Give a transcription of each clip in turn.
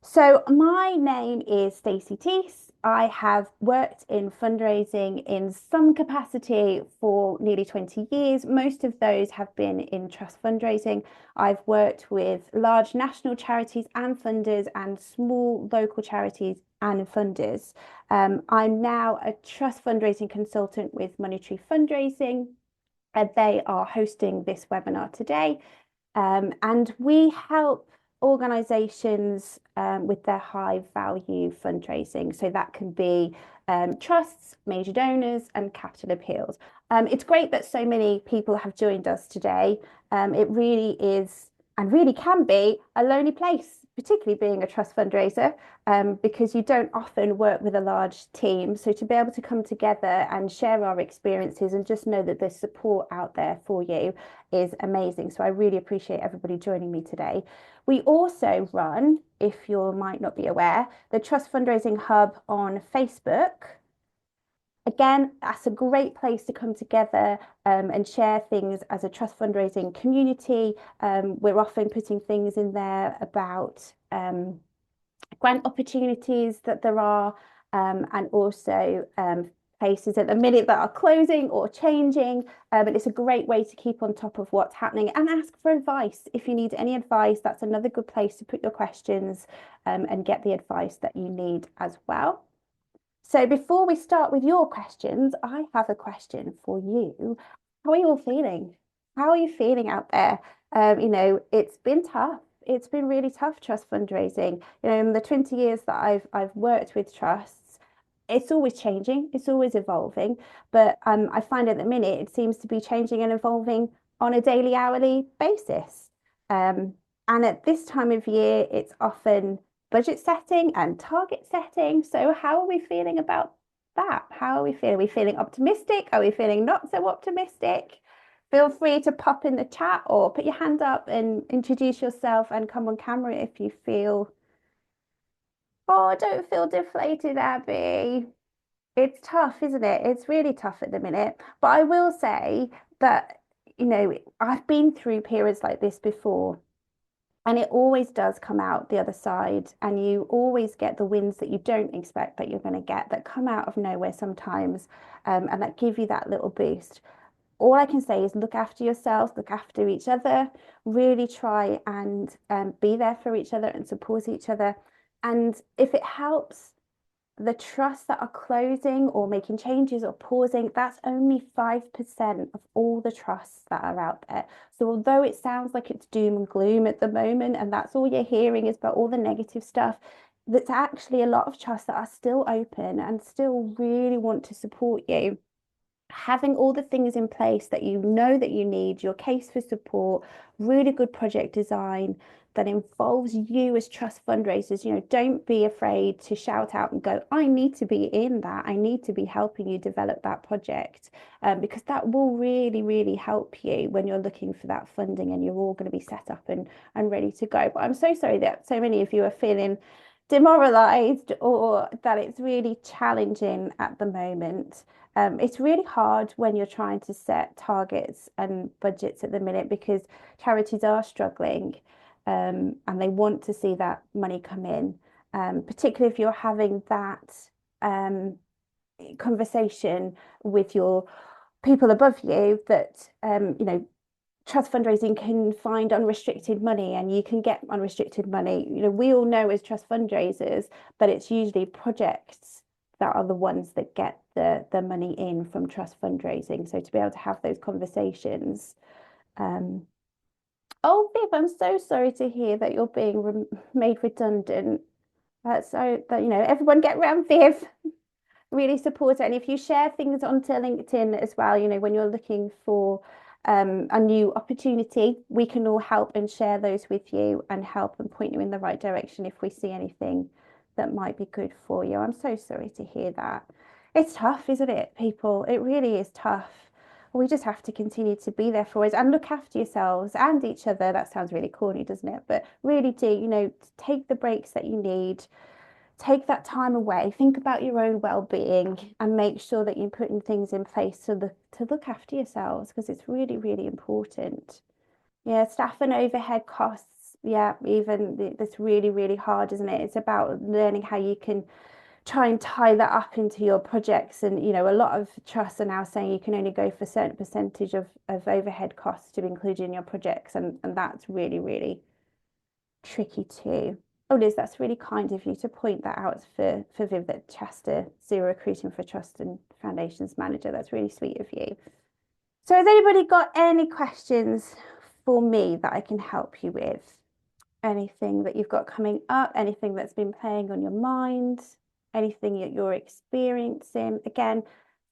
So my name is Stacey Teese. I have worked in fundraising in some capacity for nearly 20 years. Most of those have been in trust fundraising. I've worked with large national charities and funders and small local charities and funders. I'm now a trust fundraising consultant with Money Tree Fundraising, and they are hosting this webinar today. And we help organizations with their high value fundraising. So that can be trusts, major donors, and capital appeals. It's great that so many people have joined us today. It really is and really can be a lonely place, particularly being a trust fundraiser, because you don't often work with a large team. So to be able to come together and share our experiences and just know that there's support out there for you is amazing. So I really appreciate everybody joining me today. We also run, if you might not be aware, the Trust Fundraising Hub on Facebook. Again, that's a great place to come together and share things as a trust fundraising community. We're often putting things in there about grant opportunities that there are, and also places at the minute that are closing or changing. And it's a great way to keep on top of what's happening and ask for advice. If you need any advice, that's another good place to put your questions and get the advice that you need as well. So before we start with your questions, I have a question for you. How are you all feeling? How are you feeling out there? It's been tough. It's been really tough, trust fundraising. In the 20 years that I've worked with trusts, it's always changing, it's always evolving. But I find at the minute it seems to be changing and evolving on a daily, hourly basis. And at this time of year, it's often budget setting and target setting. So how are we feeling about that? How are we feeling? Are we feeling optimistic? Are we feeling not so optimistic? Feel free to pop in the chat or put your hand up and introduce yourself and come on camera if you feel, oh, don't feel deflated, Abby. It's tough, isn't it? It's really tough at the minute. But I will say that, I've been through periods like this before. And it always does come out the other side, and you always get the wins that you don't expect that you're going to get that come out of nowhere sometimes, and that give you that little boost. All I can say is look after yourselves, look after each other, really try and be there for each other and support each other. And if it helps, the trusts that are closing or making changes or pausing, that's only 5% of all the trusts that are out there. So although it sounds like it's doom and gloom at the moment, and that's all you're hearing is about all the negative stuff, that's actually a lot of trusts that are still open and still really want to support you. Having all the things in place that you know that you need, your case for support, really good project design that involves you as trust fundraisers. Don't be afraid to shout out and go, I need to be in that. I need to be helping you develop that project, because that will really, really help you when you're looking for that funding and you're all going to be set up and ready to go. But I'm so sorry that so many of you are feeling demoralized or that it's really challenging at the moment. It's really hard when you're trying to set targets and budgets at the minute because charities are struggling, and they want to see that money come in, particularly if you're having that conversation with your people above you that, trust fundraising can find unrestricted money and you can get unrestricted money. We all know as trust fundraisers, but it's usually projects that are the ones that get the money in from trust fundraising. So to be able to have those conversations. Oh, Viv, I'm so sorry to hear that you're being made redundant. So that, everyone get around Viv. Really support it. And if you share things onto LinkedIn as well, when you're looking for a new opportunity, we can all help and share those with you and help and point you in the right direction if we see anything that might be good for you. I'm so sorry to hear that. It's tough, isn't it, people? It really is tough. We just have to continue to be there for us and look after yourselves and each other. That sounds really corny, doesn't it? But really do, take the breaks that you need, take that time away, think about your own well-being and make sure that you're putting things in place to look after yourselves because it's really, really important. Yeah, staff and overhead costs. Yeah, even that's really, really hard, isn't it? It's about learning how you can try and tie that up into your projects. And, a lot of trusts are now saying you can only go for a certain percentage of overhead costs to include in your projects. And that's really, really tricky too. Oh, Liz, that's really kind of you to point that out for Viv, that Chester Zero Recruiting for Trust and Foundations Manager. That's really sweet of you. So has anybody got any questions for me that I can help you with? Anything that you've got coming up, anything that's been playing on your mind, anything that you're experiencing? Again,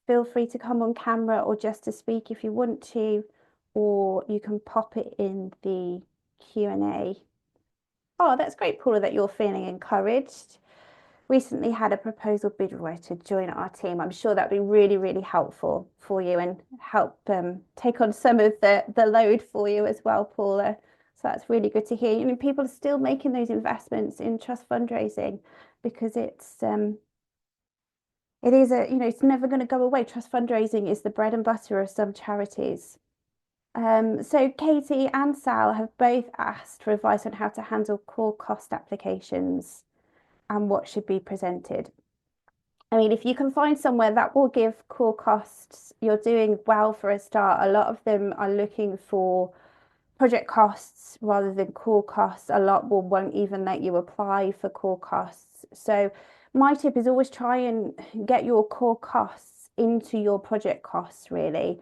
feel free to come on camera or just to speak if you want to, or you can pop it in the Q&A. Oh, that's great, Paula, that you're feeling encouraged. Recently had a proposal bidder to join our team. I'm sure that'd be really, really helpful for you and help take on some of the load for you as well, Paula. So that's really good to hear. People are still making those investments in trust fundraising because it is it's never going to go away. Trust fundraising is the bread and butter of some charities. So Katie and Sal have both asked for advice on how to handle core cost applications and what should be presented. I mean, if you can find somewhere that will give core costs, you're doing well for a start. A lot of them are looking for project costs rather than core costs. A lot won't even let you apply for core costs. So my tip is always try and get your core costs into your project costs, really.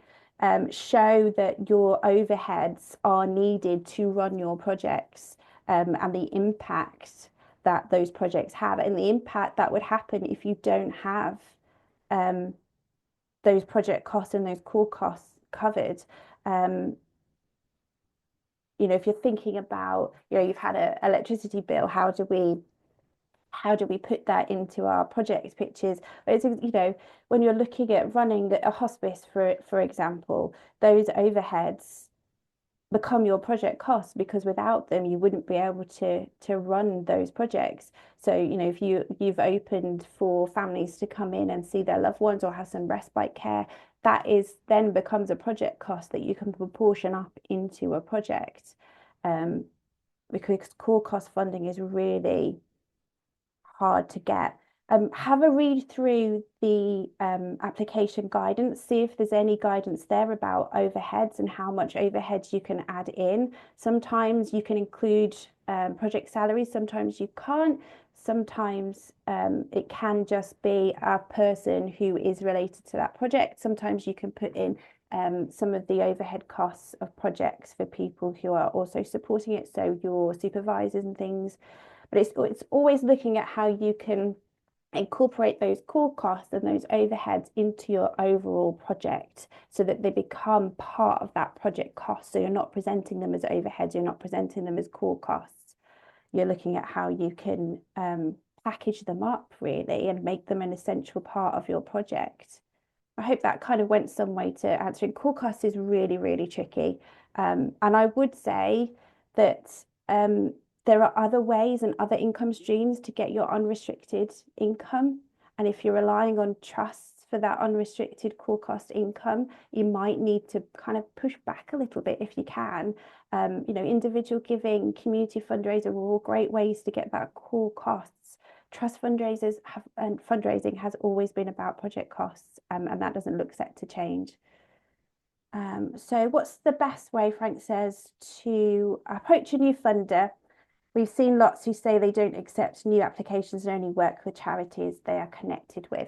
Show that your overheads are needed to run your projects, and the impact that those projects have, and the impact that would happen if you don't have those project costs and those core costs covered. If you're thinking about, you've had an electricity bill, how do we put that into our project pictures? But it's, when you're looking at running a hospice, for example, those overheads become your project costs, because without them you wouldn't be able to run those projects. So if you've opened for families to come in and see their loved ones or have some respite care, that is then becomes a project cost that you can proportion up into a project, because core cost funding is really hard to get. Have a read through the application guidance, see if there's any guidance there about overheads and how much overheads you can add in. Sometimes you can include project salaries, sometimes you can't. Sometimes it can just be a person who is related to that project. Sometimes you can put in some of the overhead costs of projects for people who are also supporting it, so your supervisors and things. But it's always looking at how you can incorporate those core costs and those overheads into your overall project so that they become part of that project cost. So you're not presenting them as overheads, you're not presenting them as core costs. You're looking at how you can package them up, really, and make them an essential part of your project. I hope that kind of went some way to answering. Core costs is really, really tricky. And I would say that there are other ways and other income streams to get your unrestricted income. And if you're relying on trusts for that unrestricted core cost income, you might need to kind of push back a little bit if you can. Individual giving, community fundraiser are all great ways to get that core costs. Trust fundraisers and fundraising has always been about project costs, and that doesn't look set to change. So what's the best way, Frank says, to approach a new funder? We've seen lots who say they don't accept new applications and only work with charities they are connected with.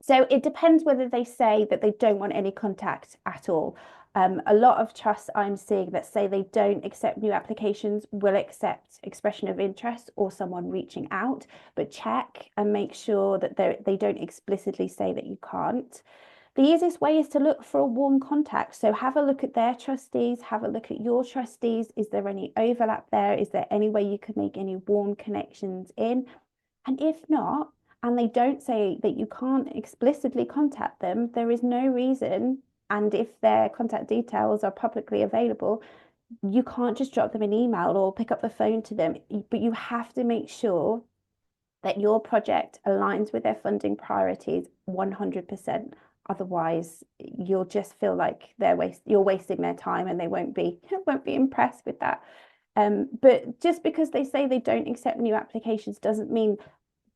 So it depends whether they say that they don't want any contact at all. A lot of trusts I'm seeing that say they don't accept new applications will accept expression of interest or someone reaching out, but check and make sure that they don't explicitly say that you can't. The easiest way is to look for a warm contact. So have a look at their trustees, have a look at your trustees. Is there any overlap there? Is there any way you could make any warm connections in? And if not, and they don't say that you can't explicitly contact them, there is no reason. And if their contact details are publicly available, you can't just drop them an email or pick up the phone to them. But you have to make sure that your project aligns with their funding priorities 100%. Otherwise, you'll just feel like you're wasting their time, and they won't be impressed with that. But just because they say they don't accept new applications doesn't mean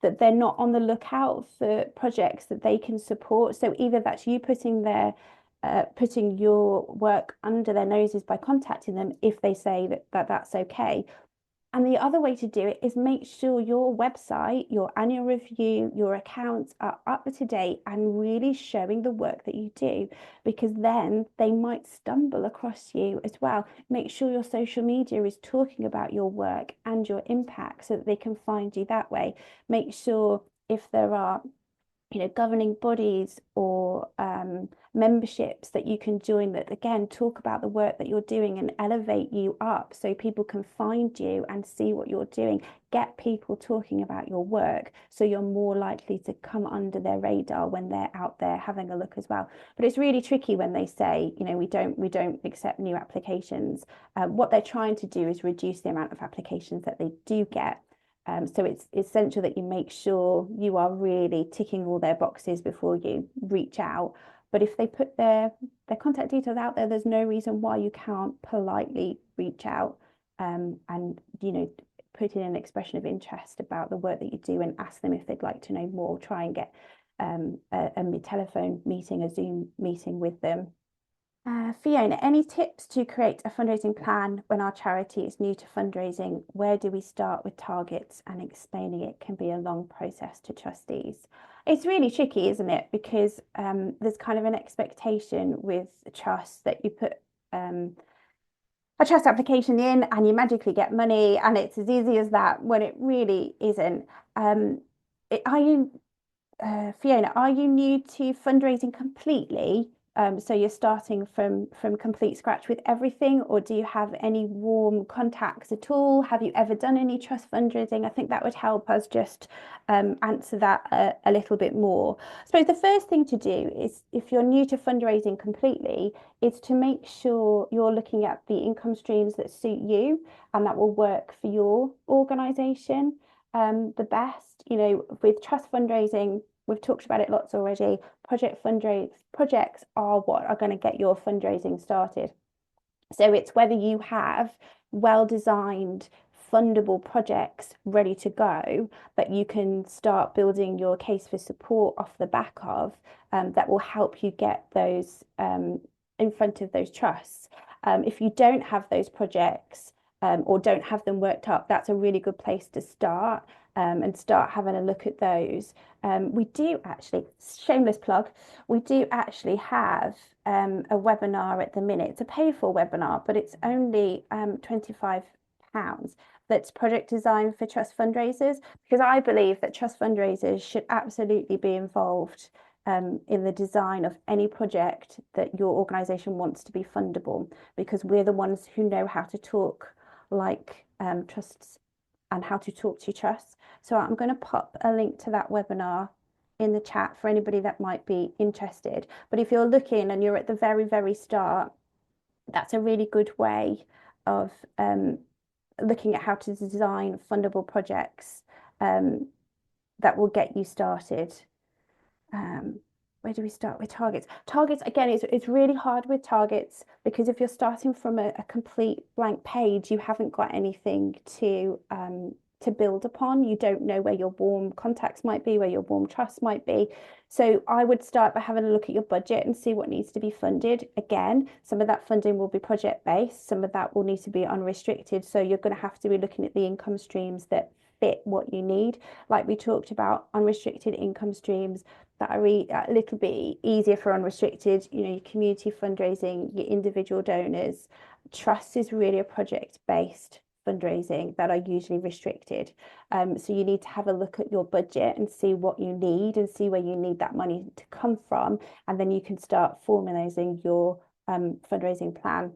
that they're not on the lookout for projects that they can support. So either that's you putting your work under their noses by contacting them if they say that that's okay. And the other way to do it is make sure your website, your annual review, your accounts are up to date and really showing the work that you do, because then they might stumble across you as well. Make sure your social media is talking about your work and your impact so that they can find you that way. Make sure if there are governing bodies or memberships that you can join that again talk about the work that you're doing and elevate you up so people can find you and see what you're doing. Get people talking about your work so you're more likely to come under their radar when they're out there having a look as well. But it's really tricky when they say, we don't accept new applications. What they're trying to do is reduce the amount of applications that they do get. So it's essential that you make sure you are really ticking all their boxes before you reach out. But if they put their contact details out there, there's no reason why you can't politely reach out and put in an expression of interest about the work that you do and ask them if they'd like to know more. Try and get a telephone meeting, a Zoom meeting with them. Fiona, any tips to create a fundraising plan when our charity is new to fundraising? Where do we start with targets? And explaining it can be a long process to trustees. It's really tricky, isn't it? Because there's kind of an expectation with trusts that you put a trust application in and you magically get money, and it's as easy as that when it really isn't. Fiona, are you new to fundraising completely? So you're starting from complete scratch with everything, or do you have any warm contacts at all? Have you ever done any trust fundraising? I think that would help us just answer that a little bit more. I suppose the first thing to do is, if you're new to fundraising completely, is to make sure you're looking at the income streams that suit you and that will work for your organisation the best. With trust fundraising, we've talked about it lots already. Projects are what are going to get your fundraising started. So it's whether you have well-designed, fundable projects ready to go that you can start building your case for support off the back of, that will help you get those in front of those trusts. If you don't have those projects or don't have them worked up, that's a really good place to start. And start having a look at those. We do actually, shameless plug, we do actually have a webinar at the minute. It's a paid for webinar, but it's only £25. That's project design for trust fundraisers, because I believe that trust fundraisers should absolutely be involved in the design of any project that your organisation wants to be fundable, because we're the ones who know how to talk like trusts and how to talk to trusts. So I'm going to pop a link to that webinar in the chat for anybody that might be interested. But if you're looking and you're at the very, very start, that's a really good way of looking at how to design fundable projects that will get you started. Where do we start with targets? Targets, again, it's really hard with targets, because if you're starting from a complete blank page, you haven't got anything to build upon. You don't know where your warm contacts might be, where your warm trusts might be. So I would start by having a look at your budget and see what needs to be funded. Again, some of that funding will be project based, some of that will need to be unrestricted. So you're going to have to be looking at the income streams that fit what you need. Like we talked about, unrestricted income streams that are a little bit easier for unrestricted, your community fundraising, your individual donors. Trust is really a project-based fundraising that are usually restricted. So you need to have a look at your budget and see what you need and see where you need that money to come from. And then you can start formalizing your fundraising plan.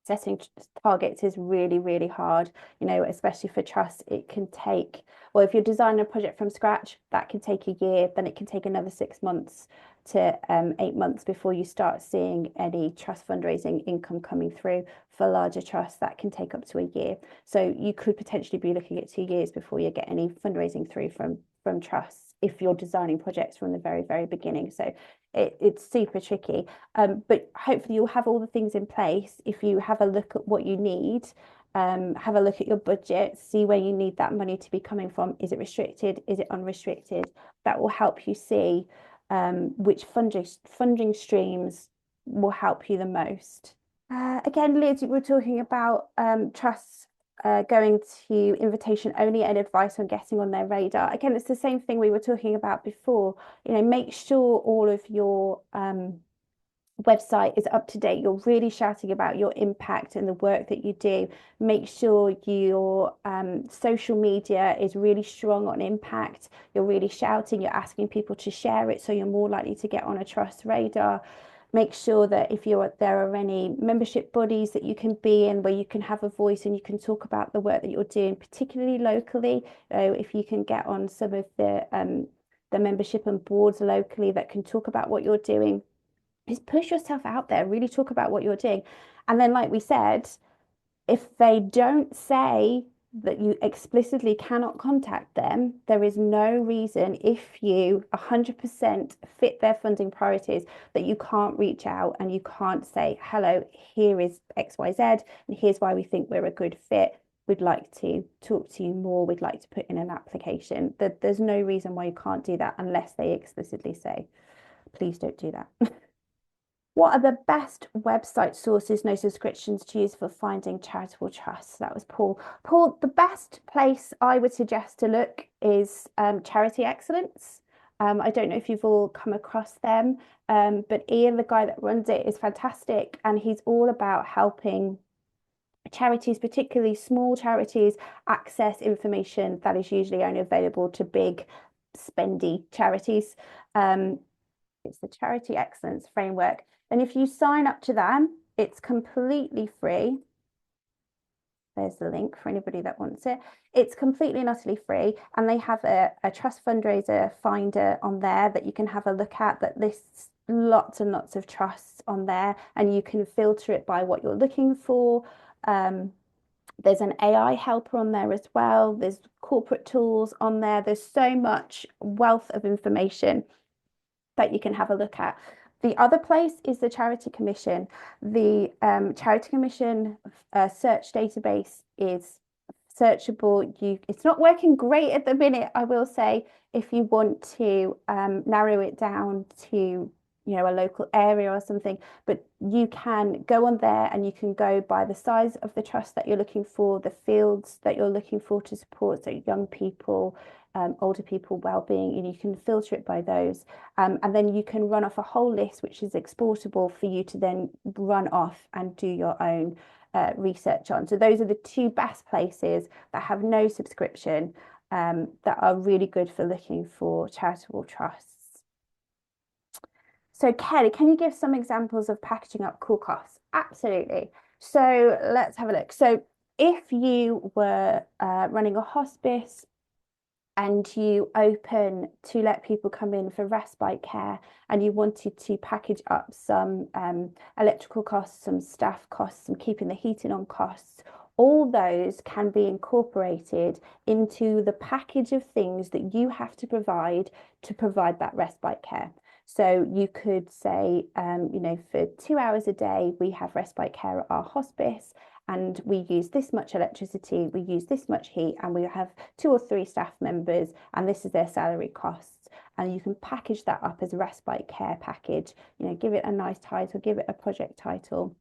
Setting targets is really, really hard, especially for trusts. It can take, well, if you're designing a project from scratch, that can take a year, then it can take another 6 months to 8 months before you start seeing any trust fundraising income coming through. For larger trusts, that can take up to a year. So you could potentially be looking at 2 years before you get any fundraising through from trusts if you're designing projects from the very, very beginning. So it's super tricky. But hopefully you'll have all the things in place if you have a look at what you need have a look at your budget, see where you need that money to be coming from. Is it restricted? Is it unrestricted? That will help you see which funding streams will help you the most. Again, Liz, we're talking about trusts going to invitation only and advice on getting on their radar. Again, it's the same thing we were talking about before. Make sure all of your website is up to date. You're really shouting about your impact and the work that you do. Make sure your social media is really strong on impact. You're really shouting, you're asking people to share it, so you're more likely to get on a trust radar. Make sure that if there are any membership bodies that you can be in where you can have a voice and you can talk about the work that you're doing, particularly locally. If you can get on some of the membership and boards locally that can talk about what you're doing, is push yourself out there, really talk about what you're doing. And then, like we said, if they don't say that you explicitly cannot contact them, there is no reason, if you 100% fit their funding priorities, that you can't reach out and you can't say, hello, here is XYZ, and here's why we think we're a good fit. We'd like to talk to you more. We'd like to put in an application. There's no reason why you can't do that unless they explicitly say, please don't do that. What are the best website sources, no subscriptions, to use for finding charitable trusts? That was Paul. Paul, the best place I would suggest to look is Charity Excellence. I don't know if you've all come across them, but Ian, the guy that runs it, is fantastic, and he's all about helping charities, particularly small charities, access information that is usually only available to big spendy charities. It's the Charity Excellence Framework. And if you sign up to them, it's completely free. There's the link for anybody that wants it. It's completely and utterly free. And they have a trust fundraiser finder on there that you can have a look at that lists lots and lots of trusts on there. And you can filter it by what you're looking for. There's an AI helper on there as well. There's corporate tools on there. There's so much wealth of information that you can have a look at. The other place is the Charity Commission. The Charity Commission search database is searchable. It's not working great at the minute, I will say. If you want to narrow it down to a local area or something, but you can go on there and you can go by the size of the trust that you're looking for, the fields that you're looking for to support, so young people, older people, well-being, and you can filter it by those. And then you can run off a whole list which is exportable for you to then run off and do your own research on. So those are the two best places that have no subscription, that are really good for looking for charitable trusts. So Kelly, can you give some examples of packaging up cool costs? Absolutely. So let's have a look. So if you were running a hospice and you open to let people come in for respite care, and you wanted to package up some electrical costs, some staff costs, some keeping the heating on costs, all those can be incorporated into the package of things that you have to provide that respite care. So you could say, for 2 hours a day, we have respite care at our hospice, and we use this much electricity, we use this much heat, and we have 2 or 3 staff members, and this is their salary costs. And you can package that up as a respite care package, give it a nice title, give it a project title.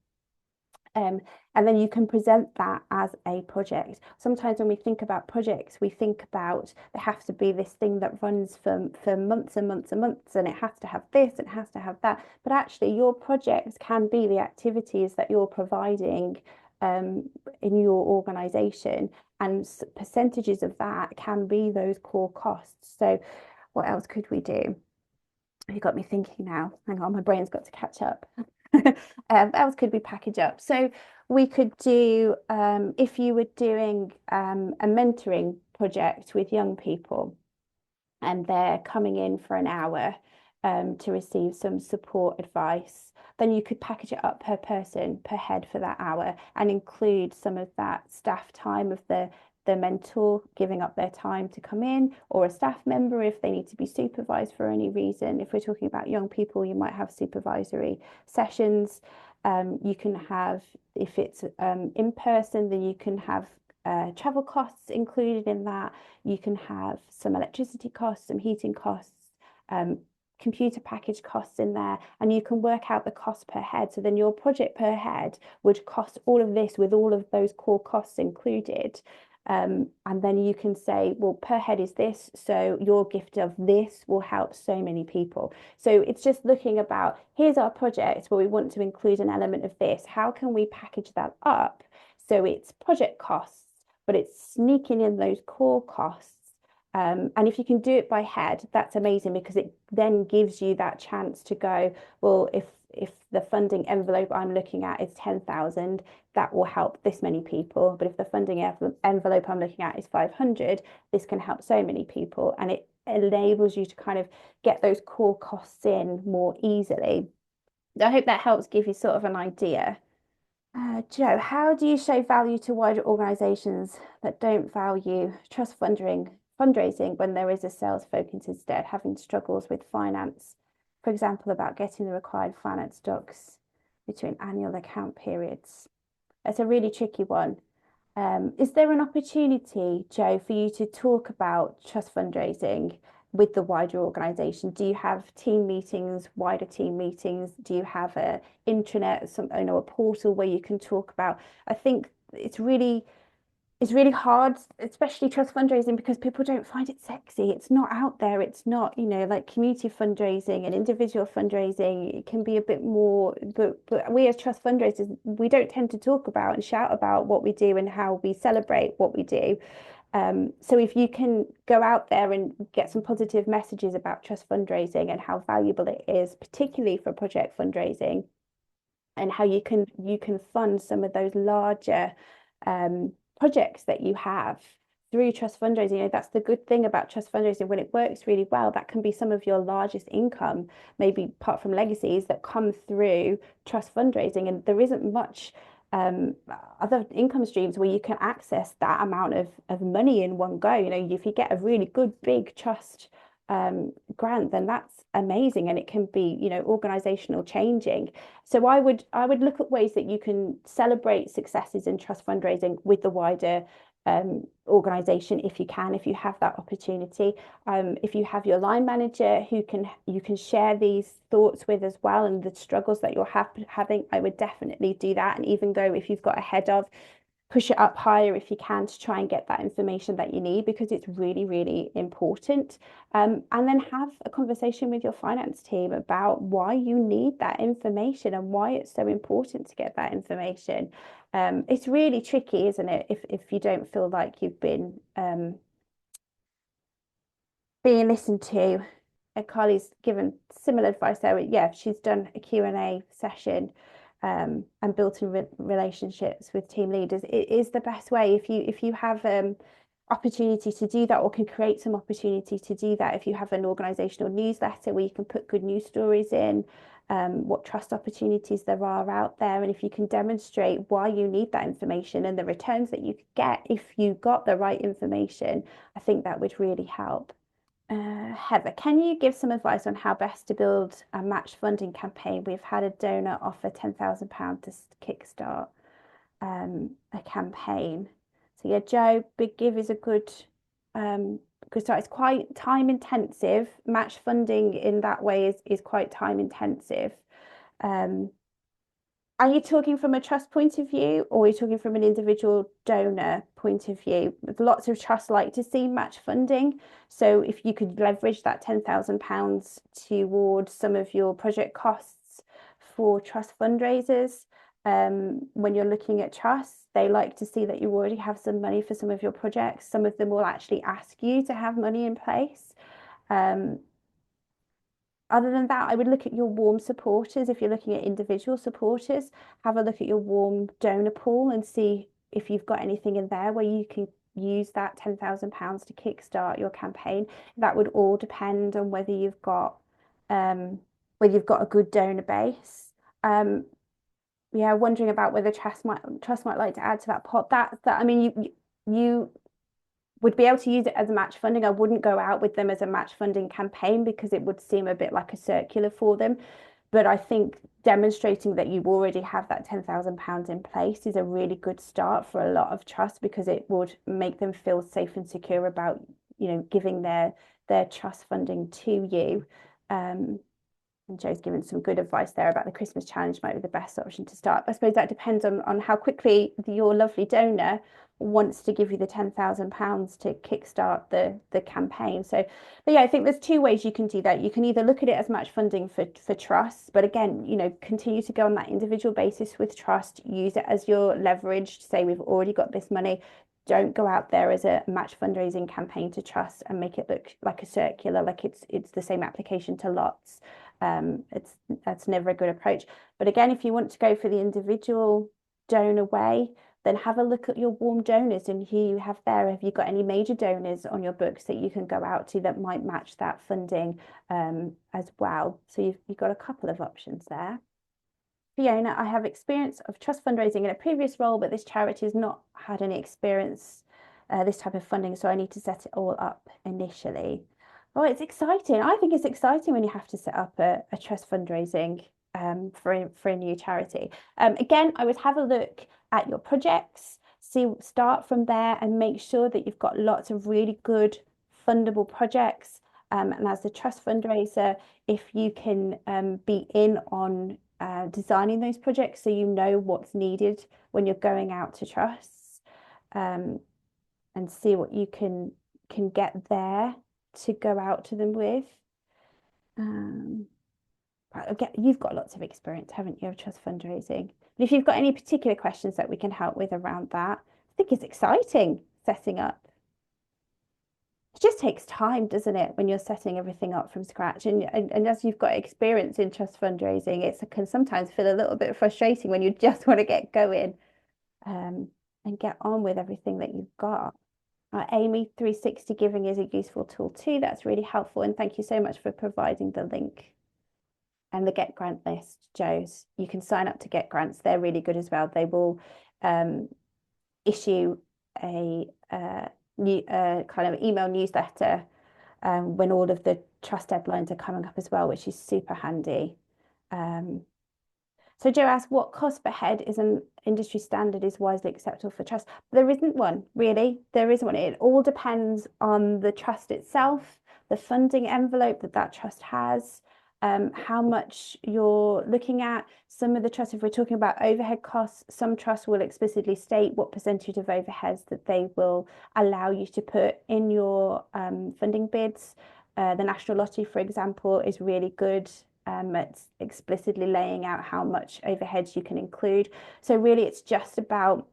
And then you can present that as a project. Sometimes when we think about projects, we think about there has to be this thing that runs for months and months and months, and it has to have this, it has to have that. But actually, your projects can be the activities that you're providing in your organization, and percentages of that can be those core costs. So what else could we do? You got me thinking now. Hang on, my brain's got to catch up. What else could we package up? So we could do, if you were doing a mentoring project with young people and they're coming in for an hour to receive some support advice, then you could package it up per person, per head for that hour, and include some of that staff time of the mentor giving up their time to come in, or a staff member if they need to be supervised for any reason. If we're talking about young people, you might have supervisory sessions. You can have if it's in person, then you can have travel costs included in that. You can have some electricity costs, some heating costs, um, computer package costs in there, and you can work out the cost per head. So then your project per head would cost all of this with all of those core costs included. And then you can say, well, per head is this, so your gift of this will help so many people. So it's just looking about, here's our project, but we want to include an element of this. How can we package that up so it's project costs, but it's sneaking in those core costs? And if you can do it by head, that's amazing, because it then gives you that chance to go, well, if the funding envelope I'm looking at is 10,000, that will help this many people. But if the funding envelope I'm looking at is 500, this can help so many people. And it enables you to kind of get those core costs in more easily. I hope that helps give you sort of an idea. Joe, how do you show value to wider organisations that don't value trust fundraising when there is a sales focus instead, having struggles with finance, for example, about getting the required finance docs between annual account periods? That's a really tricky one. Is there an opportunity, Joe, for you to talk about trust fundraising with the wider organisation? Do you have team meetings, wider team meetings? Do you have a intranet, a portal where you can talk about? I think it's really hard, especially trust fundraising, because people don't find it sexy. It's not out there. It's not, like community fundraising and individual fundraising. It can be a bit more, but we as trust fundraisers, we don't tend to talk about and shout about what we do and how we celebrate what we do. So if you can go out there and get some positive messages about trust fundraising and how valuable it is, particularly for project fundraising, and how you can fund some of those larger projects that you have through trust fundraising. That's the good thing about trust fundraising. When it works really well, that can be some of your largest income, maybe apart from legacies, that come through trust fundraising. And there isn't much other income streams where you can access that amount of money in one go. If you get a really good big trust grant, then that's amazing, and it can be, organizational changing. So I would look at ways that you can celebrate successes in trust fundraising with the wider organization, if you have that opportunity. If you have your line manager who you can share these thoughts with as well, and the struggles that you're having, I would definitely do that. And even go, if you've got a head of, push it up higher if you can, to try and get that information that you need, because it's really, really important. And then have a conversation with your finance team about why you need that information and why it's so important to get that information. It's really tricky, isn't it, if you don't feel like you've been being listened to. Carly's given similar advice there. Yeah, she's done a Q&A session and built in relationships with team leaders. It is the best way if you have opportunity to do that, or can create some opportunity to do that. If you have an organizational newsletter where you can put good news stories in, what trust opportunities there are out there, and if you can demonstrate why you need that information and the returns that you could get if you got the right information, I think that would really help. Heather, can you give some advice on how best to build a match funding campaign? We've had a donor offer £10,000 to kickstart a campaign. So yeah, Joe, Big Give is a good start. It's quite time intensive. Match funding in that way is quite time intensive. Are you talking from a trust point of view, or are you talking from an individual donor point of view? Lots of trusts like to see match funding. So if you could leverage that £10,000 towards some of your project costs for trust fundraisers, when you're looking at trusts, they like to see that you already have some money for some of your projects. Some of them will actually ask you to have money in place. Other than that, I would look at your warm supporters. If you're looking at individual supporters, have a look at your warm donor pool and see if you've got anything in there where you can use that £10,000 to kickstart your campaign. That would all depend on whether you've got a good donor base. Yeah, wondering about whether trust might like to add to that pot. That I mean, you would be able to use it as a match funding. I wouldn't go out with them as a match funding campaign, because it would seem a bit like a circular for them. But I think demonstrating that you already have that £10,000 in place is a really good start for a lot of trusts, because it would make them feel safe and secure about, giving their trust funding to you. And Joe's given some good advice there about the Christmas challenge might be the best option to start. I suppose that depends on how quickly your lovely donor wants to give you the £10,000 to kickstart the campaign. So, but yeah, I think there's two ways you can do that. You can either look at it as match funding for trusts, but again, continue to go on that individual basis with trust, use it as your leverage to say, we've already got this money. Don't go out there as a match fundraising campaign to trust and make it look like a circular, like it's the same application to lots. That's never a good approach. But again, if you want to go for the individual donor way, then have a look at your warm donors and who you have there. Have you got any major donors on your books that you can go out to that might match that funding as well? So you've got a couple of options there. Fiona, I have experience of trust fundraising in a previous role, but this charity has not had any experience this type of funding, so I need to set it all up initially. Oh, it's exciting. I think it's exciting when you have to set up a trust fundraising for a new charity. Again, I would have a look at your projects, start from there and make sure that you've got lots of really good fundable projects. And as the trust fundraiser, if you can be in on designing those projects so you know what's needed when you're going out to trusts, and see what you can get there to go out to them with. Again, you've got lots of experience, haven't you, of trust fundraising? And if you've got any particular questions that we can help with around that, I think it's exciting setting up. It just takes time, doesn't it, when you're setting everything up from scratch? And as you've got experience in trust fundraising, it can sometimes feel a little bit frustrating when you just want to get going and get on with everything that you've got. Amy, 360 Giving is a useful tool too. That's really helpful. And thank you so much for providing the link. And the Get Grant list, Joe's. You can sign up to Get Grants. They're really good as well. They will issue a new kind of email newsletter when all of the trust deadlines are coming up as well, which is super handy. So Joe asked, what cost per head is an industry standard is wisely acceptable for trust? There isn't one, really. There isn't one. It all depends on the trust itself, the funding envelope that trust has, how much you're looking at. Some of the trusts, if we're talking about overhead costs, some trusts will explicitly state what percentage of overheads that they will allow you to put in your funding bids. The National Lottery, for example, is really good. It's explicitly laying out how much overheads you can include. So really, it's just about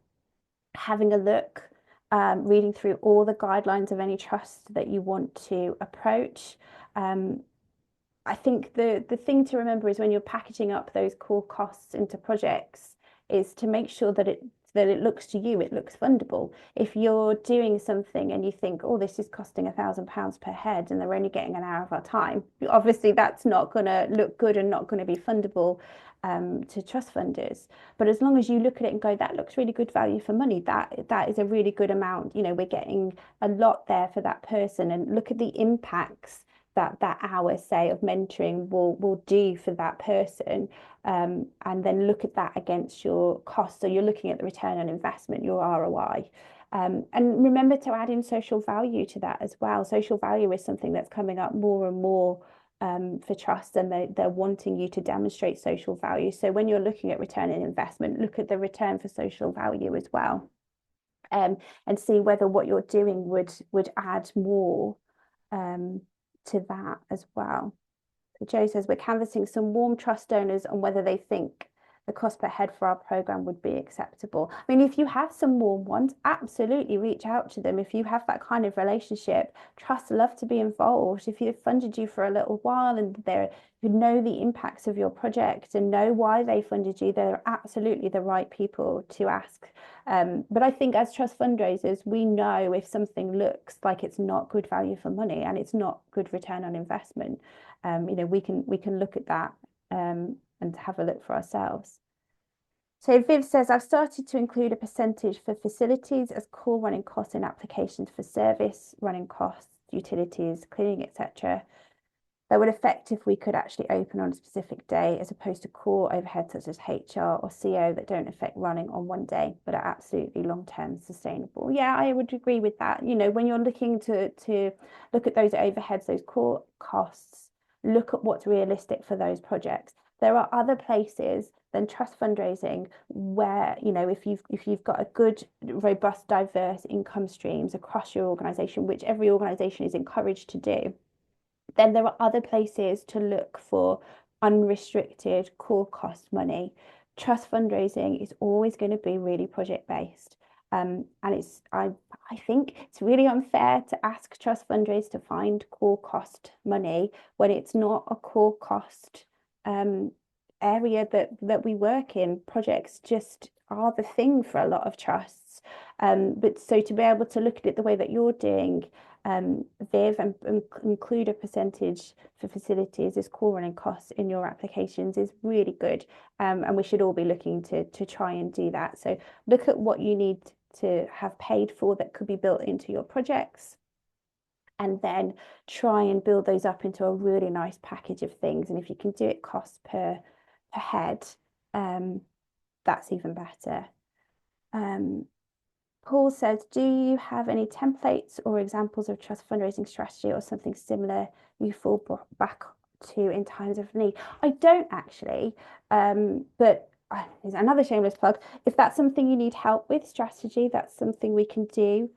having a look, reading through all the guidelines of any trust that you want to approach. I think the thing to remember is when you're packaging up those core costs into projects is to make sure that it looks to you, it looks fundable. If you're doing something and you think, oh, this is costing £1,000 per head and they're only getting an hour of our time, obviously that's not going to look good and not going to be fundable to trust funders. But as long as you look at it and go, that looks really good value for money, that is a really good amount. We're getting a lot there for that person, and look at the impacts that hour, say, of mentoring will do for that person, and then look at that against your cost. So you're looking at the return on investment, your ROI. And remember to add in social value to that as well. Social value is something that's coming up more and more for trusts, and they're wanting you to demonstrate social value. So when you're looking at return on investment, look at the return for social value as well, and see whether what you're doing would add more to that as well. So Joe says, we're canvassing some warm trust donors on whether they think the cost per head for our program would be acceptable. I mean, if you have some warm ones, absolutely reach out to them. If you have that kind of relationship, trusts love to be involved. If they've funded you for a little while and you know the impacts of your project and know why they funded you, they're absolutely the right people to ask. But I think as trust fundraisers, we know if something looks like it's not good value for money and it's not good return on investment. We can look at that and have a look for ourselves. So Viv says, I've started to include a percentage for facilities as core running costs in applications for service, running costs, utilities, cleaning, etc. that would affect if we could actually open on a specific day, as opposed to core overheads such as HR or CO that don't affect running on one day, but are absolutely long-term sustainable. Yeah, I would agree with that. You know, when you're looking to look at those overheads, those core costs, look at what's realistic for those projects. There are other places than trust fundraising where, you know, if you've got a good, robust, diverse income streams across your organization, which every organization is encouraged to do, then there are other places to look for unrestricted core cost money. Trust fundraising is always going to be really project based. And I think it's really unfair to ask trust fundraisers to find core cost money when it's not a core cost area that we work in. Projects just are the thing for a lot of trusts. But so to be able to look at it the way that you're doing, Viv, and include a percentage for facilities as core running costs in your applications is really good. And we should all be looking to try and do that. So look at what you need to have paid for that could be built into your projects, and then try and build those up into a really nice package of things. And if you can do it cost per head, that's even better. Paul says, do you have any templates or examples of trust fundraising strategy or something similar you fall back to in times of need? I don't actually, but there's another shameless plug. If that's something you need help with, strategy, that's something we can do.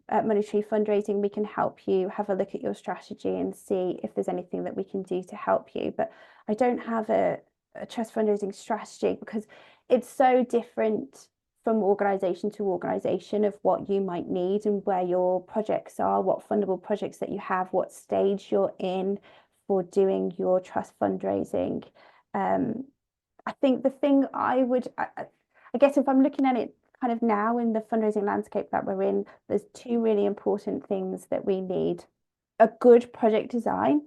At Money Tree Fundraising, we can help you have a look at your strategy and see if there's anything that we can do to help you. But I don't have a trust fundraising strategy because it's so different from organization to organization of what you might need and where your projects are, what fundable projects that you have, what stage you're in for doing your trust fundraising. I think the thing I guess if I'm looking at it kind of now in the fundraising landscape that we're in, there's two really important things that we need. A good project design.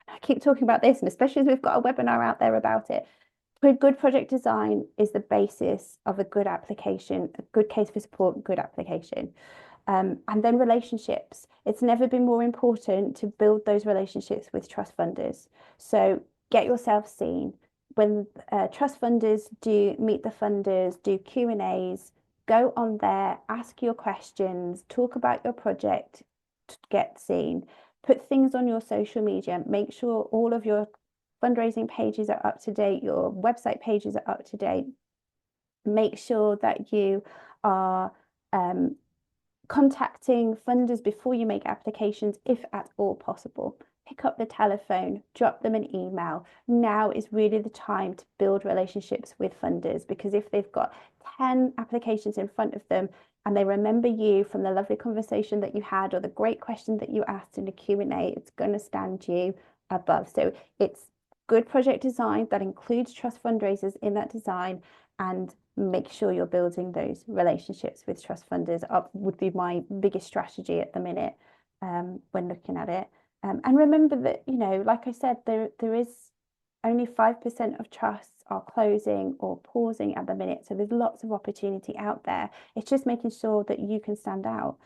I keep talking about this, and especially as we've got a webinar out there about it. Good project design is the basis of a good application, a good case for support, good application. And then relationships. It's never been more important to build those relationships with trust funders. So get yourself seen. When trust funders do meet the funders, do Q&As, go on there, ask your questions, talk about your project, to get seen, put things on your social media, make sure all of your fundraising pages are up to date, your website pages are up to date. Make sure that you are contacting funders before you make applications, if at all possible. Pick up the telephone, drop them an email. Now is really the time to build relationships with funders, because if they've got 10 applications in front of them and they remember you from the lovely conversation that you had or the great question that you asked in a Q&A, it's going to stand you above. So it's good project design that includes trust fundraisers in that design, and make sure you're building those relationships with trust funders up would be my biggest strategy at the minute when looking at it. And remember that, you know, like I said, there is only 5% of trusts are closing or pausing at the minute. So there's lots of opportunity out there. It's just making sure that you can stand out.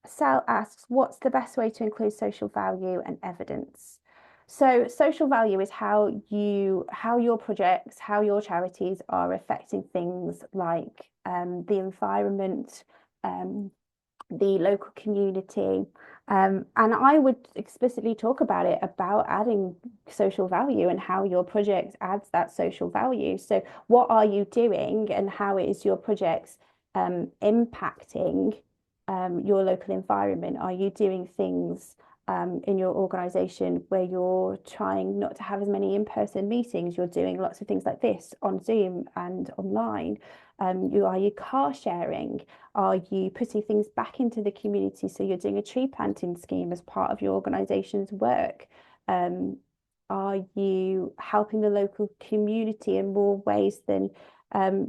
Sal asks, what's the best way to include social value and evidence? So social value is how your projects, how your charities are affecting things like the environment, the local community. And I would explicitly talk about it, about adding social value and how your project adds that social value. So what are you doing and how is your projects impacting your local environment? Are you doing things in your organization where you're trying not to have as many in-person meetings? You're doing lots of things like this on Zoom and online. Are you car sharing? Are you putting things back into the community? So you're doing a tree planting scheme as part of your organization's work. Are you helping the local community in more ways than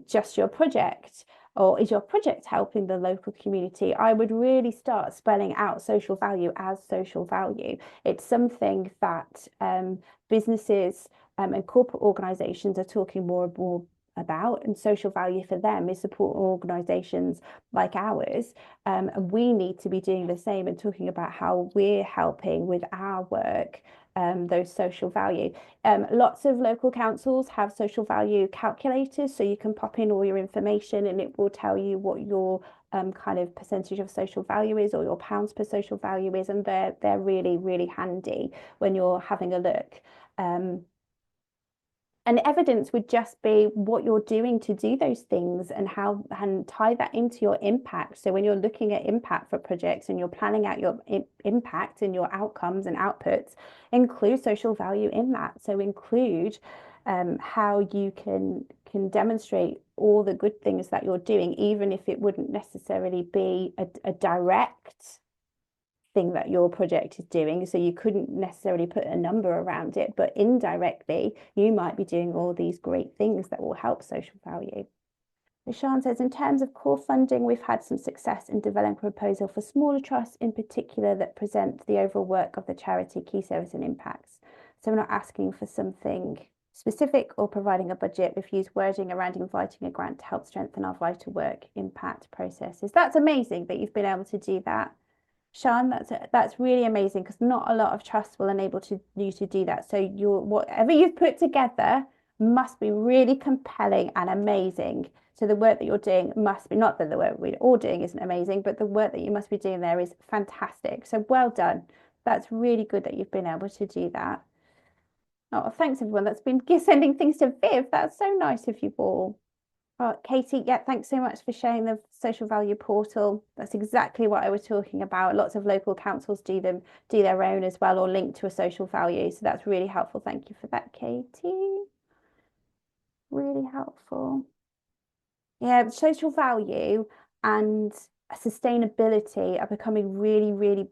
just your project? Or is your project helping the local community? I would really start spelling out social value as social value. It's something that businesses and corporate organizations are talking more and more about. And social value for them is supporting organisations like ours. And we need to be doing the same and talking about how we're helping with our work, those social value. Lots of local councils have social value calculators, so you can pop in all your information and it will tell you what your kind of percentage of social value is, or your pounds per social value is, and they're really, really handy when you're having a look. And evidence would just be what you're doing to do those things and how, and tie that into your impact. So when you're looking at impact for projects and you're planning out your impact and your outcomes and outputs, include social value in that. So include how you can demonstrate all the good things that you're doing, even if it wouldn't necessarily be a direct thing that your project is doing. So you couldn't necessarily put a number around it, but indirectly, you might be doing all these great things that will help social value. So Sian says, in terms of core funding, we've had some success in developing a proposal for smaller trusts in particular that present the overall work of the charity, key service and impacts. So we're not asking for something specific or providing a budget. We've used wording around inviting a grant to help strengthen our vital work impact processes. That's amazing that you've been able to do that. Sian, that's really amazing, because not a lot of trusts will enable you to do that. So whatever you've put together must be really compelling and amazing. So the work that you're doing must be, not that the work we're all doing isn't amazing, but the work that you must be doing there is fantastic. So well done. That's really good that you've been able to do that. Oh, thanks everyone that's been sending things to Viv. That's so nice of you all. Oh, Katie, yeah, thanks so much for sharing the social value portal. That's exactly what I was talking about. Lots of local councils do their own as well, or link to a social value. So that's really helpful. Thank you for that, Katie. Really helpful. Yeah, social value and sustainability are becoming really, really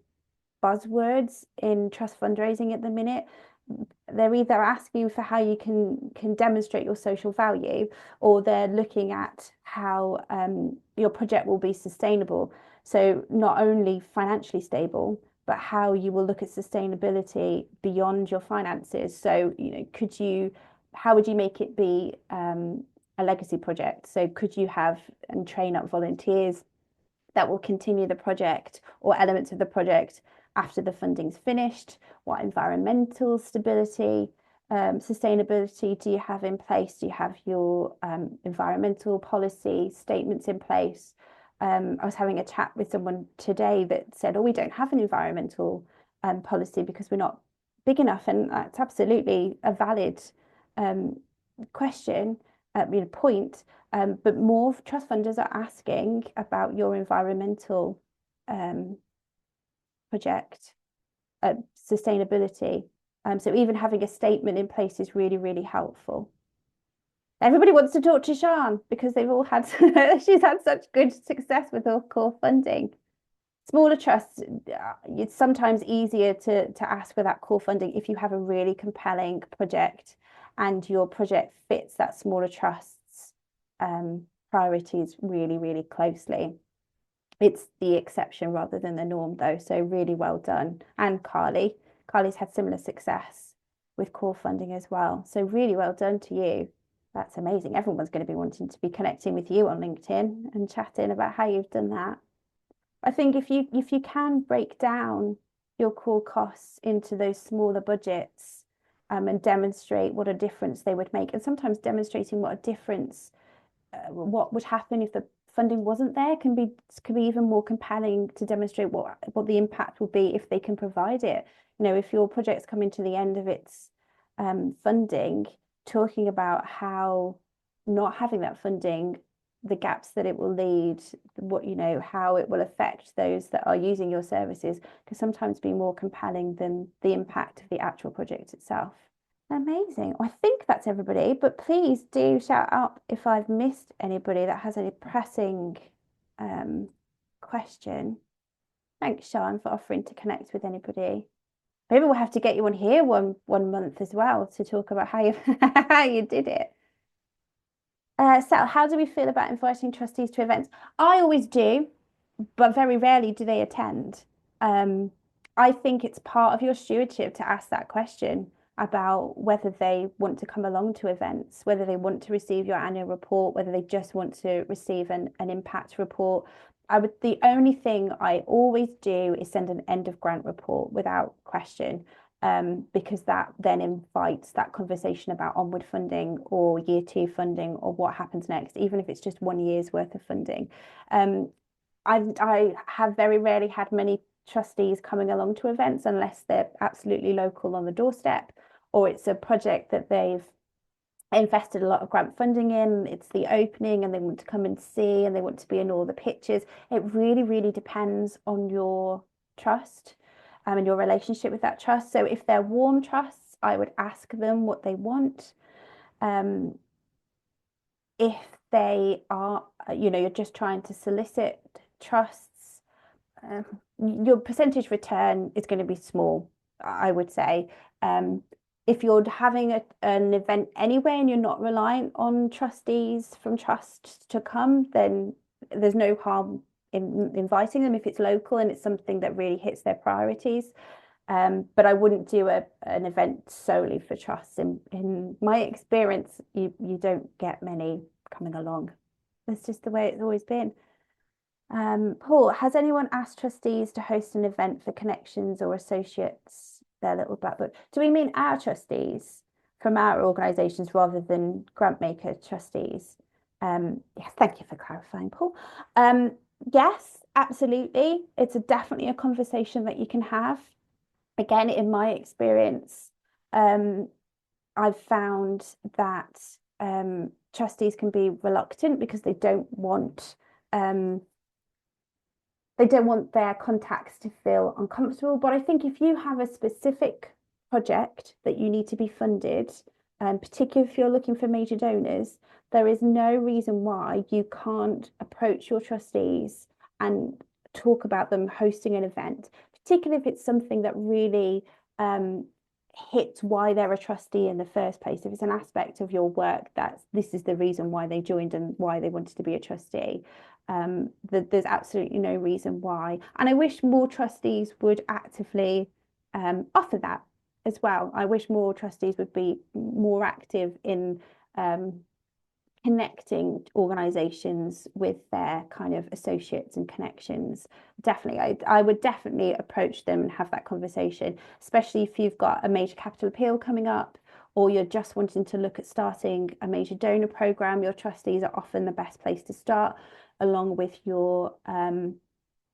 buzzwords in trust fundraising at the minute. They're either asking for how you can demonstrate your social value, or they're looking at how your project will be sustainable. So not only financially stable, but how you will look at sustainability beyond your finances. So, how would you make it be a legacy project? So could you have and train up volunteers that will continue the project or elements of the project after the funding's finished? What environmental stability, sustainability do you have in place? Do you have your environmental policy statements in place? I was having a chat with someone today that said, oh, we don't have an environmental policy because we're not big enough. And that's absolutely a valid question, point. But more trust funders are asking about your environmental project, sustainability. So even having a statement in place is really, really helpful. Everybody wants to talk to Sian because they've all had she's had such good success with her core funding. Smaller trusts, it's sometimes easier to ask for that core funding if you have a really compelling project and your project fits that smaller trust's priorities really, really closely. It's the exception rather than the norm, though. So really well done. And Carly's had similar success with core funding as well. So really well done to you. That's amazing. Everyone's going to be wanting to be connecting with you on LinkedIn and chatting about how you've done that. I think if you can break down your core costs into those smaller budgets, and demonstrate what a difference they would make, and sometimes demonstrating what a difference, what would happen if the funding wasn't there, can be even more compelling to demonstrate what the impact will be if they can provide it. If your project's coming to the end of its funding, talking about how not having that funding, the gaps that it will lead, how it will affect those that are using your services, can sometimes be more compelling than the impact of the actual project itself. Amazing. I think that's everybody, but please do shout out if I've missed anybody that has any pressing question. Thanks, Sian, for offering to connect with anybody. Maybe we'll have to get you on here one month as well to talk about how you how you did it. Sal, how do we feel about inviting trustees to events? I always do, but very rarely do they attend. I think it's part of your stewardship to ask that question. about whether they want to come along to events, whether they want to receive your annual report, whether they just want to receive an impact report. The only thing I always do is send an end of grant report without question, because that then invites that conversation about onward funding or year 2 funding or what happens next, even if it's just 1 year's worth of funding. I have very rarely had many trustees coming along to events unless they're absolutely local on the doorstep, or it's a project that they've invested a lot of grant funding in. It's the opening and they want to come and see and they want to be in all the pictures. It really, really depends on your trust, and your relationship with that trust. So if they're warm trusts, I would ask them what they want. If they are, you're just trying to solicit trusts, your percentage return is going to be small, I would say. If you're having an event anyway and you're not reliant on trustees from trusts to come, then there's no harm in inviting them if it's local and it's something that really hits their priorities. But I wouldn't do an event solely for trusts. In my experience, you don't get many coming along. That's just the way it's always been. Paul, has anyone asked trustees to host an event for connections or associates, their little black book? Do we mean our trustees from our organisations rather than grantmaker trustees? Yes, thank you for clarifying, Paul. Yes, absolutely. It's definitely a conversation that you can have. Again, in my experience, I've found that trustees can be reluctant because they don't want their contacts to feel uncomfortable. But I think if you have a specific project that you need to be funded, particularly if you're looking for major donors, there is no reason why you can't approach your trustees and talk about them hosting an event, particularly if it's something that really hits why they're a trustee in the first place. If it's an aspect of your work this is the reason why they joined and why they wanted to be a trustee, there's absolutely no reason why. And I wish more trustees would actively offer that as well. I wish more trustees would be more active in connecting organisations with their kind of associates and connections. Definitely, I would definitely approach them and have that conversation, especially if you've got a major capital appeal coming up or you're just wanting to look at starting a major donor programme. Your trustees are often the best place to start, along with your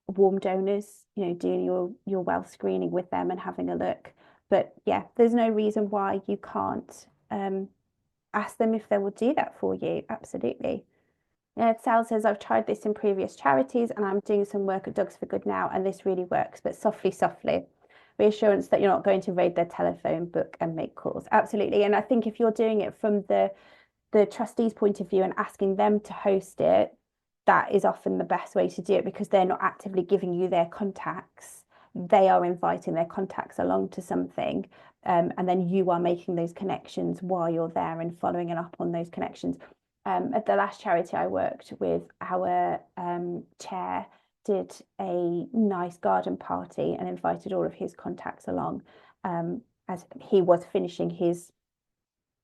warm donors, doing your wealth screening with them and having a look. But yeah, there's no reason why you can't ask them if they will do that for you. Absolutely. Sal says, I've tried this in previous charities and I'm doing some work at Dogs for Good now, and this really works, but softly, softly. Reassurance that you're not going to raid their telephone book and make calls. Absolutely. And I think if you're doing it from the trustee's point of view and asking them to host it, that is often the best way to do it, because they're not actively giving you their contacts. They are inviting their contacts along to something. And then you are making those connections while you're there and following up on those connections. At the last charity I worked with, our chair did a nice garden party and invited all of his contacts along, as he was finishing his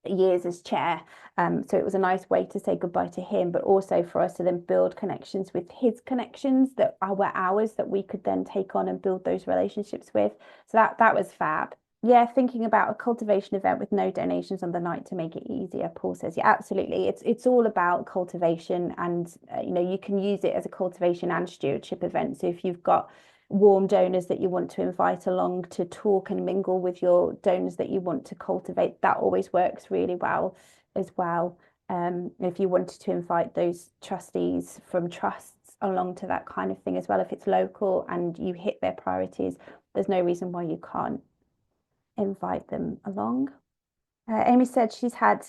years as chair. So it was a nice way to say goodbye to him, but also for us to then build connections with his connections that were ours, that we could then take on and build those relationships with. So that was fab. Yeah, thinking about a cultivation event with no donations on the night to make it easier. Paul says, yeah, absolutely. It's all about cultivation, and you can use it as a cultivation and stewardship event. So if you've got warm donors that you want to invite along to talk and mingle with your donors that you want to cultivate, that always works really well as well. If you wanted to invite those trustees from trusts along to that kind of thing as well, if it's local and you hit their priorities, there's no reason why you can't invite them along. Amy said she's had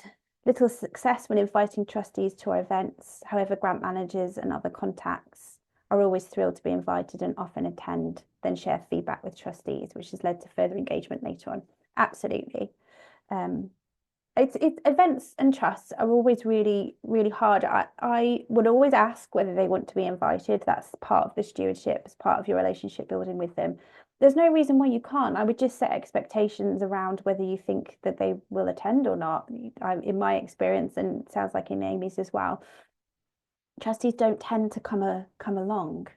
little success when inviting trustees to our events. However, grant managers and other contacts are always thrilled to be invited and often attend, then share feedback with trustees, which has led to further engagement later on. Absolutely. It's events and trusts are always really, really hard. I would always ask whether they want to be invited. That's part of the stewardship, as part of your relationship building with them. there's no reason why you can't. I would just set expectations around whether you think that they will attend or not. In my experience, and it sounds like in Amy's as well, trustees don't tend to come along.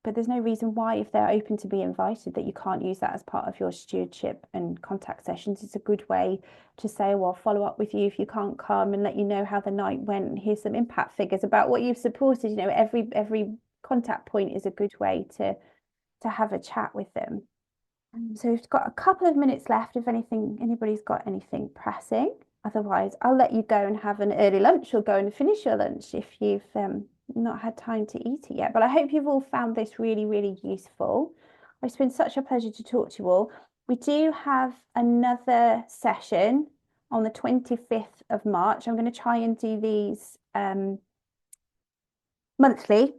But there's no reason why, if they're open to be invited, that you can't use that as part of your stewardship and contact sessions. It's a good way to say, well, follow up with you if you can't come and let you know how the night went, and here's some impact figures about what you've supported. You know, every contact point is a good way to have a chat with them. So we've got a couple of minutes left if anybody's got anything pressing. Otherwise, I'll let you go and have an early lunch or go and finish your lunch if you've not had time to eat it yet. But I hope you've all found this really, really useful. It's been such a pleasure to talk to you all. We do have another session on the 25th of March. I'm going to try and do these monthly.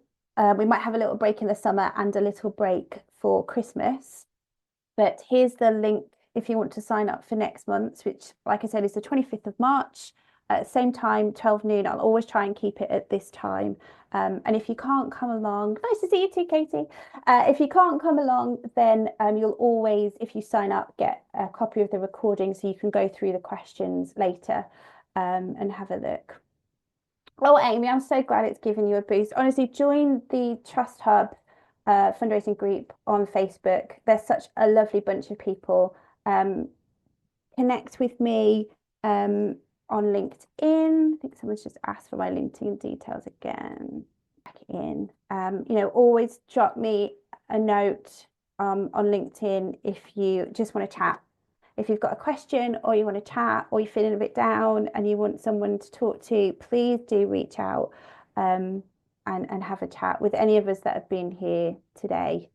We might have a little break in the summer and a little break for Christmas. But here's the link if you want to sign up for next month, which, like I said, is the 25th of March. Same time, 12 noon. I'll always try and keep it at this time. And if you can't come along, nice to see you too, Katie. If you can't come along, then you'll always, if you sign up, get a copy of the recording so you can go through the questions later and have a look. Oh, Amy, I'm so glad it's given you a boost. Honestly, join the Trust Hub fundraising group on Facebook. There's such a lovely bunch of people. Connect with me on LinkedIn. I think someone's just asked for my LinkedIn details again. Back in. You know, always drop me a note on LinkedIn if you just want to chat. If you've got a question or you want to chat or you're feeling a bit down and you want someone to talk to, please do reach out and have a chat with any of us that have been here today.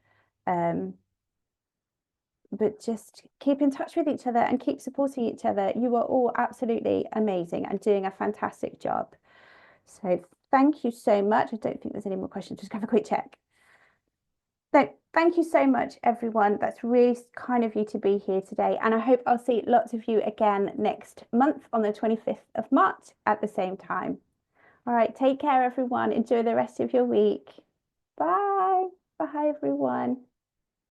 But just keep in touch with each other and keep supporting each other. You are all absolutely amazing and doing a fantastic job. So thank you so much. I don't think there's any more questions. Just have a quick check. So thank you so much, everyone. That's really kind of you to be here today. And I hope I'll see lots of you again next month on the 25th of March at the same time. All right, take care, everyone. Enjoy the rest of your week. Bye. Bye, everyone.